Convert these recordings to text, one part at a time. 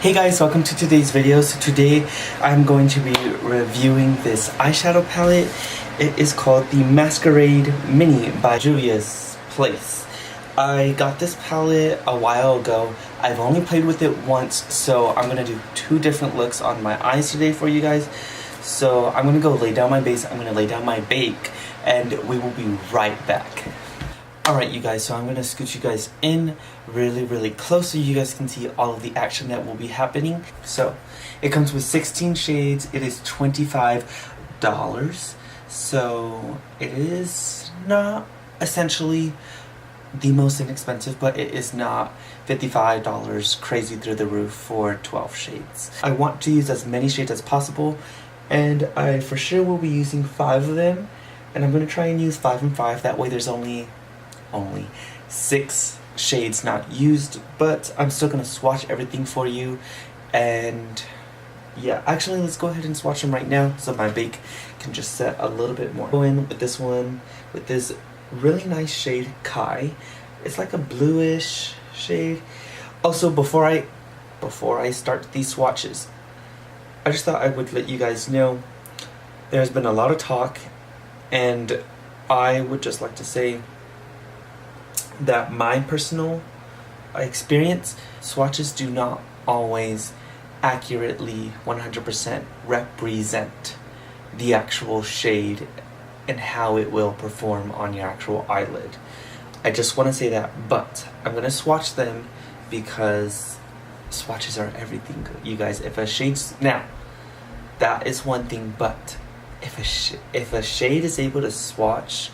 Hey guys, welcome to today's video. So today I'm going to be reviewing this eyeshadow palette. It is called the Masquerade Mini by Juvia's Place. I got this palette a while ago. I've only played with it once, so I'm going to do two different looks on my eyes today for you guys. So I'm going to go lay down my base, I'm going to lay down my bake, and we will be right back. Alright you guys, so I'm going to scoot you guys in really close so you guys can see all of the action that will be happening. So, it comes with 16 shades, it is $25. So, it is not essentially the most inexpensive, but it is not $55 crazy through the roof for 12 shades. I want to use as many shades as possible, and I for sure will be using 5 of them, and I'm going to try and use 5 and 5, that way there's only 6 shades not used, but I'm still gonna swatch everything for you. And yeah, actually let's go ahead and swatch them right now so my bake can just set a little bit more. Go in with this one, with this really nice shade Kai. It's like a bluish shade. Also, before I start these swatches, I just thought I would let you guys know there's been a lot of talk, and I would just like to say that my personal experience, swatches do not always accurately 100% represent the actual shade and how it will perform on your actual eyelid. I just want to say that, but I'm going to swatch them because swatches are everything, you guys. If a shade's, now, that is one thing, but if a shade is able to swatch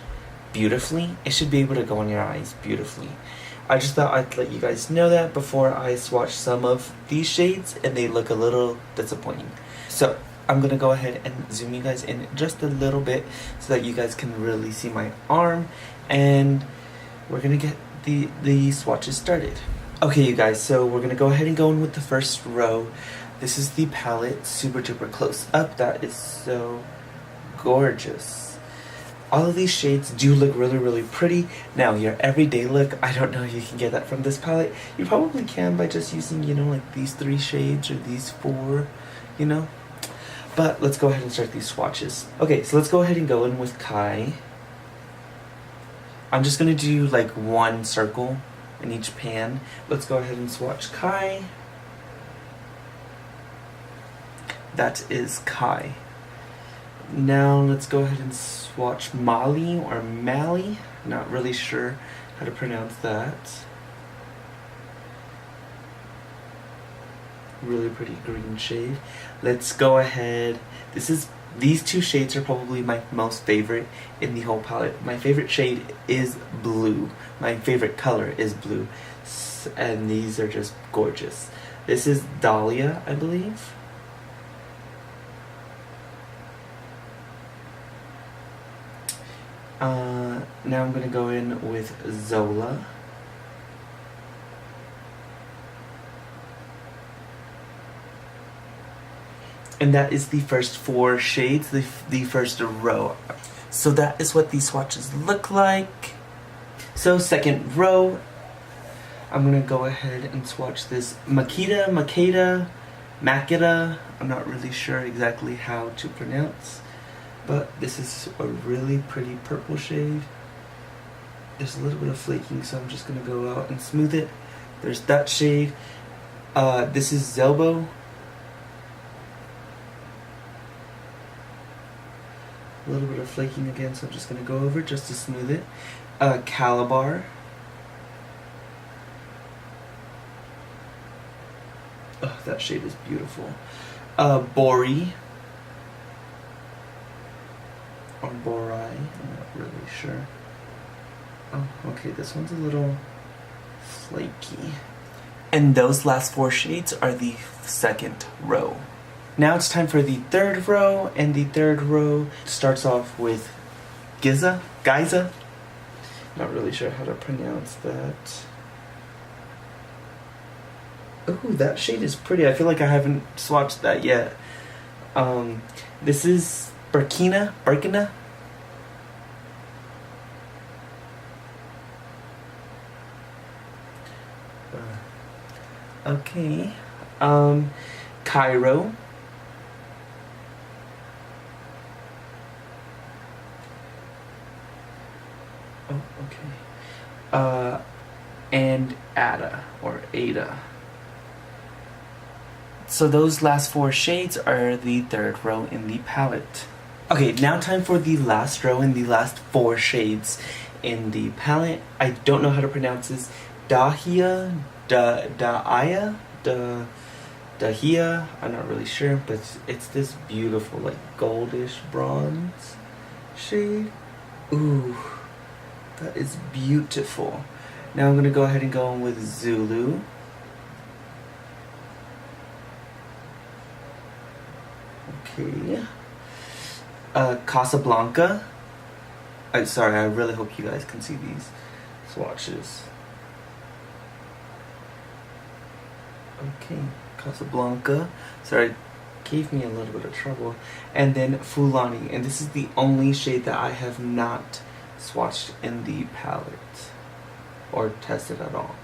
beautifully, it should be able to go on your eyes beautifully. I just thought I'd let you guys know that before I swatch some of these shades and they look a little disappointing. So I'm gonna go ahead and zoom you guys in just a little bit so that you guys can really see my arm, and we're gonna get the swatches started. Okay you guys, so we're gonna go ahead and go in with the first row. This is the palette super duper close up. That is so gorgeous. All of these shades do look really pretty. Now, your everyday look, I don't know if you can get that from this palette. You probably can by just using, you know, like these 3 shades or these 4, you know. But let's go ahead and start these swatches. Okay, so let's go ahead and go in with Kai. I'm just going to do like 1 circle in each pan. Let's go ahead and swatch Kai. That is Kai. Now let's go ahead and swatch Molly or Mally. Not really sure how to pronounce that. Really pretty green shade. Let's go ahead. These 2 shades are probably my most favorite in the whole palette. My favorite shade is blue. My favorite color is blue. And these are just gorgeous. This is Dahlia, I believe. Now I'm going to go in with Zola. And that is the first 4 shades, the first row. So that is what these swatches look like. So second row, I'm going to go ahead and swatch this Makeda. I'm not really sure exactly how to pronounce. But this is a really pretty purple shade. There's a little bit of flaking, so I'm just going to go out and smooth it. There's that shade. This is Zelbo. A little bit of flaking again, so I'm just going to go over just to smooth it. Calabar. Oh, that shade is beautiful. Bori. Or Bori, I'm not really sure. Oh, okay, this one's a little flaky. And those last 4 shades are the second row. Now it's time for the third row, and the third row starts off with Giza? Not really sure how to pronounce that. Ooh, that shade is pretty. I feel like I haven't swatched that yet. This is Burkina. Okay. Cairo. Oh, okay. And Ada, or Ada. So those last 4 shades are the 3rd row in the palette. Okay, now time for the last row and the last 4 shades in the palette. I don't know how to pronounce this. Dahlia, Dahlia, I'm not really sure, but it's this beautiful, like, goldish bronze shade. Ooh, that is beautiful. Now I'm gonna go ahead and go in with Zulu. Okay. Casablanca. I'm sorry, I really hope you guys can see these swatches. Okay, Casablanca. Sorry, gave me a little bit of trouble. And then Fulani, and this is the only shade that I have not swatched in the palette or tested at all.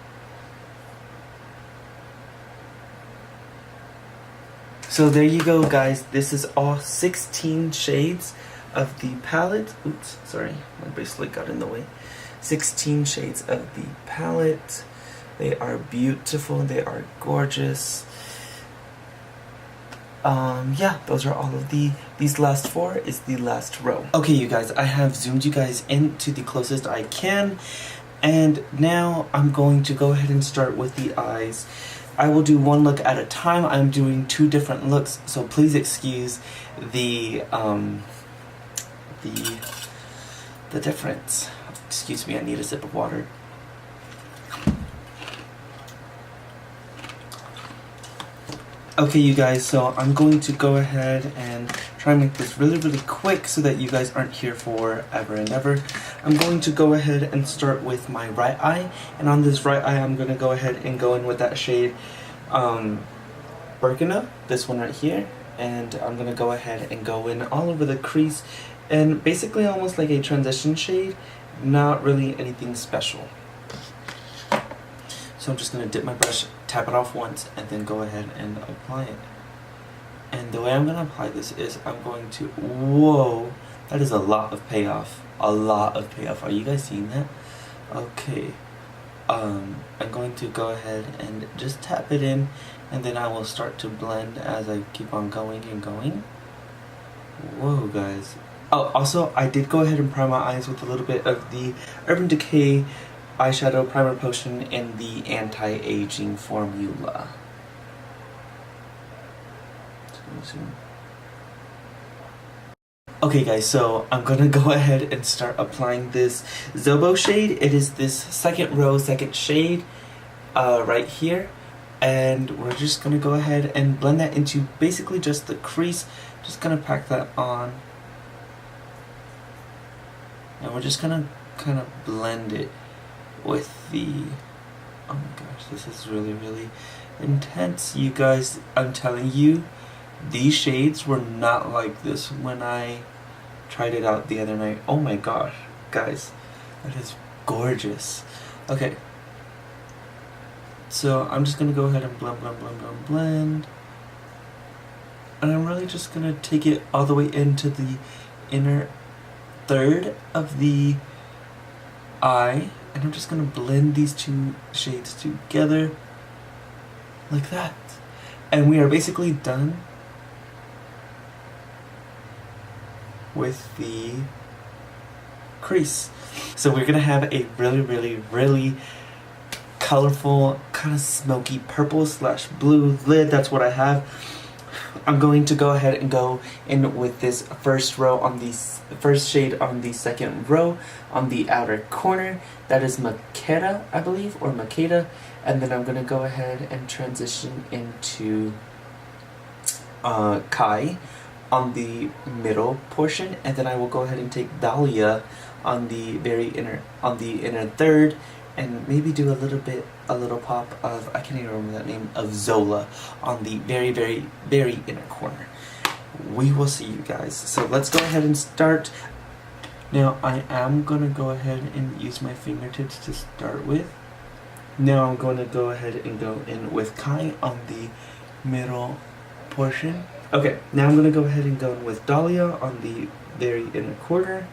So there you go, guys. This is all 16 shades of the palette. Oops, sorry, my bracelet got in the way. 16 shades of the palette. They are beautiful, they are gorgeous. Yeah, those are all of these last 4 is the last row. Okay, you guys, I have zoomed you guys into the closest I can. And now I'm going to go ahead and start with the eyes. I will do 1 look at a time. I'm doing 2 different looks, so please excuse the difference. Excuse me, I need a sip of water. Okay, you guys, so I'm going to go ahead and try and make this really, really quick so that you guys aren't here forever and ever. I'm going to go ahead and start with my right eye, and on this right eye, I'm going to go ahead and go in with that shade Burkina, this one right here, and I'm going to go ahead and go in all over the crease, and basically almost like a transition shade, not really anything special. So I'm just going to dip my brush, tap it off once, and then go ahead and apply it. And the way I'm going to apply this is I'm going to, whoa, that is a lot of payoff. A lot of payoff. Are you guys seeing that? Okay. I'm going to go ahead and just tap it in, and then I will start to blend as I keep on going and going. Whoa, guys. Oh, also, I did go ahead and prime my eyes with a little bit of the Urban Decay eyeshadow primer potion in the anti-aging formula. Okay, guys, so I'm gonna go ahead and start applying this Zobo shade. It is this 2nd row, 2nd shade right here, and we're just gonna go ahead and blend that into basically just the crease. Just gonna pack that on, and we're just gonna kind of blend it with the, oh my gosh, this is really, really intense, you guys. I'm telling you, these shades were not like this when I tried it out the other night. Oh my gosh, guys, that is gorgeous. Okay, so I'm just gonna go ahead and blend, blend, blend, blend, blend, and I'm really just gonna take it all the way into the inner 1/3 of the eye. And I'm just going to blend these 2 shades together like that. And we are basically done with the crease. So we're going to have a really, really, really colorful, kind of smoky purple / blue lid. That's what I have. I'm going to go ahead and go in with this first row on the first shade on the 2nd row on the outer corner. That is Makeda, I believe, or Makeda. And then I'm going to go ahead and transition into Kai on the middle portion, and then I will go ahead and take Dahlia on the very inner 1/3, and maybe do a little pop of, I can't even remember that name, of Zola on the very, very, very inner corner. We will see, you guys. So let's go ahead and start. Now I am going to go ahead and use my fingertips to start with. Now I'm going to go ahead and go in with Kai on the middle portion. Okay, now I'm gonna go ahead and go in with Dahlia on the very inner corner.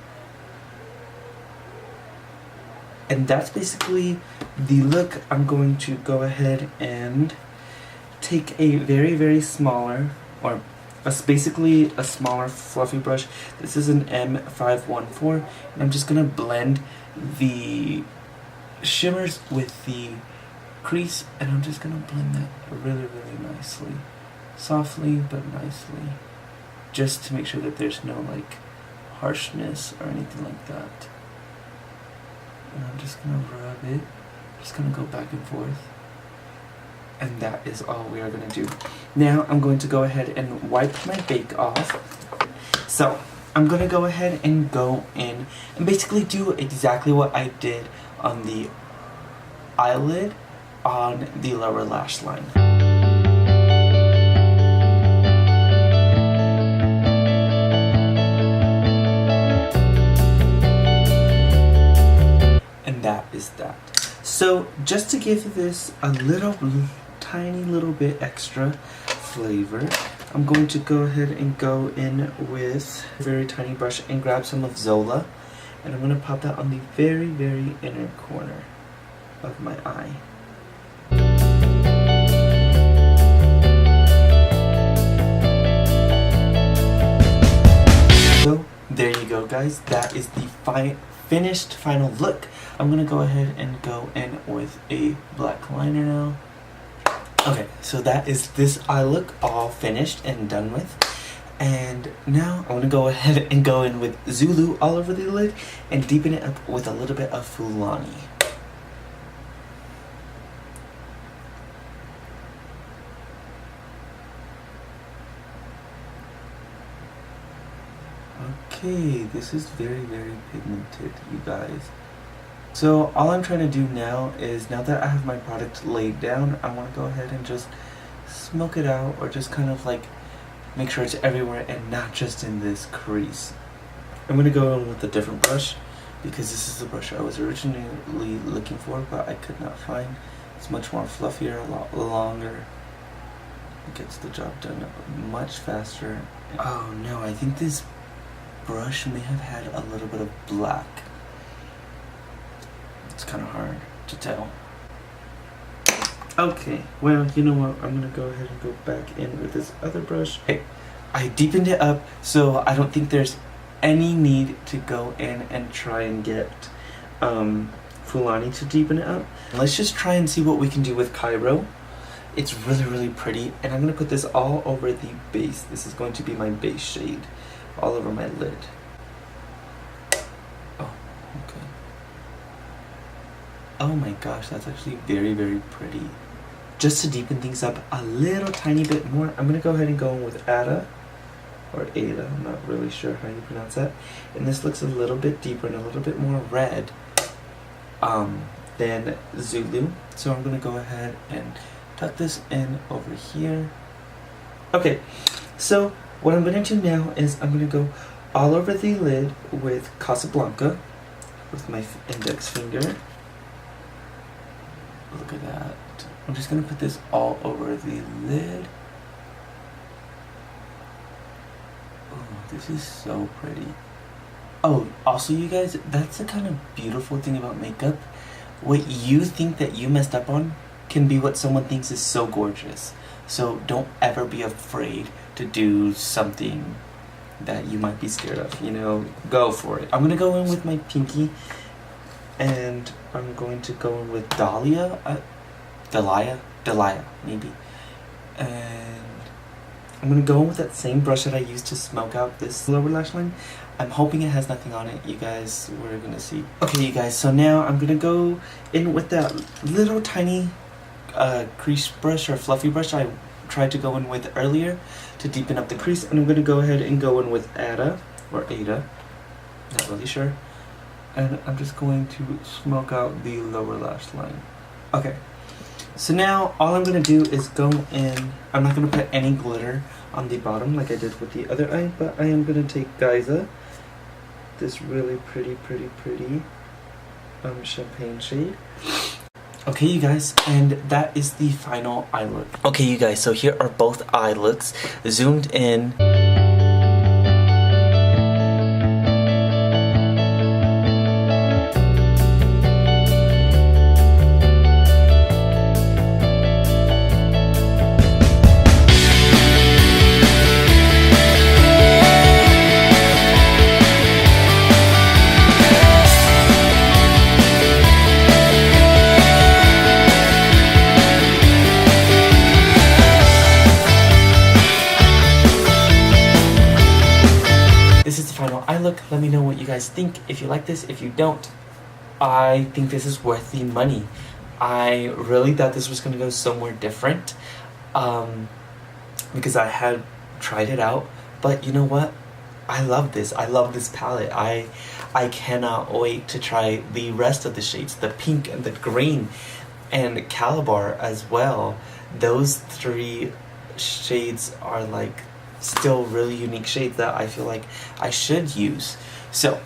And that's basically the look. I'm going to go ahead and take a very smaller, or basically a smaller fluffy brush. This is an M514, and I'm just gonna blend the shimmers with the crease, and I'm just gonna blend that really nicely, softly but nicely, just to make sure that there's no like harshness or anything like that. And I'm just gonna rub it, just gonna go back and forth. And that is all we are going to do. Now I'm going to go ahead and wipe my bake off. So I'm going to go ahead and go in and basically do exactly what I did on the eyelid on the lower lash line. And that is that. So just to give this a tiny little bit extra flavor, I'm going to go ahead and go in with a very tiny brush and grab some of Zola, and I'm going to pop that on the very inner corner of my eye. So there you go, guys, that is the finished final look. I'm going to go ahead and go in with a black liner now. Okay, so that is this eye look all finished and done with. And now I'm going to go ahead and go in with Zulu all over the lid and deepen it up with a little bit of Fulani. Okay, this is very pigmented, you guys. So all I'm trying to do now is, now that I have my product laid down, I want to go ahead and just smoke it out, or just kind of like make sure it's everywhere and not just in this crease. I'm going to go in with a different brush because this is the brush I was originally looking for, but I could not find. It's much more fluffier, a lot longer. It gets the job done much faster. Oh no, I think this brush may have had a little bit of black. It's kind of hard to tell. Okay, well, you know what? I'm going to go ahead and go back in with this other brush. Hey, I deepened it up, so I don't think there's any need to go in and try and get Fulani to deepen it up. Let's just try and see what we can do with Cairo. It's really pretty, and I'm going to put this all over the base. This is going to be my base shade, all over my lid. Oh my gosh, that's actually very pretty. Just to deepen things up a little tiny bit more, I'm going to go ahead and go in with Ada, or Ada, I'm not really sure how you pronounce that. And this looks a little bit deeper and a little bit more red than Zulu. So I'm going to go ahead and tuck this in over here. Okay, so what I'm going to do now is I'm going to go all over the lid with Casablanca with my index finger. Look at that. I'm just going to put this all over the lid. Oh, this is so pretty. Oh, also you guys, that's the kind of beautiful thing about makeup. What you think that you messed up on can be what someone thinks is so gorgeous. So don't ever be afraid to do something that you might be scared of, you know, go for it. I'm going to go in with my pinky, and I'm going to go in with Dahlia, maybe. And I'm going to go in with that same brush that I used to smoke out this lower lash line. I'm hoping it has nothing on it, you guys. We're going to see. Okay, you guys, so now I'm going to go in with that little tiny crease brush or fluffy brush I tried to go in with earlier to deepen up the crease. And I'm going to go ahead and go in with Ada, not really sure. And I'm just going to smoke out the lower lash line. Okay, so now all I'm going to do is go in. I'm not going to put any glitter on the bottom like I did with the other eye, but I am going to take Geyser, this really pretty champagne shade. Okay, you guys, and that is the final eye look. Okay, you guys, so here are both eye looks zoomed in. This is the final eye look. Let me know what you guys think. If you like this, if you don't, I think this is worth the money. I really thought this was going to go somewhere different because I had tried it out. But you know what? I love this. I love this palette. I cannot wait to try the rest of the shades. The pink and the green and Calabar as well. Those three shades are like still really unique shades that I feel like I should use. So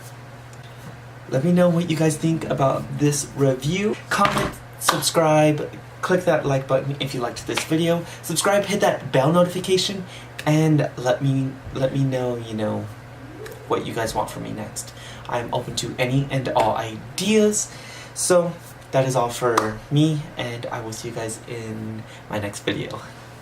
let me know what you guys think about this review. Comment, subscribe, click that like button if you liked this video. Subscribe, hit that bell notification, and let me know, you know, what you guys want from me next. I'm open to any and all ideas. So that is all for me, and I will see you guys in my next video.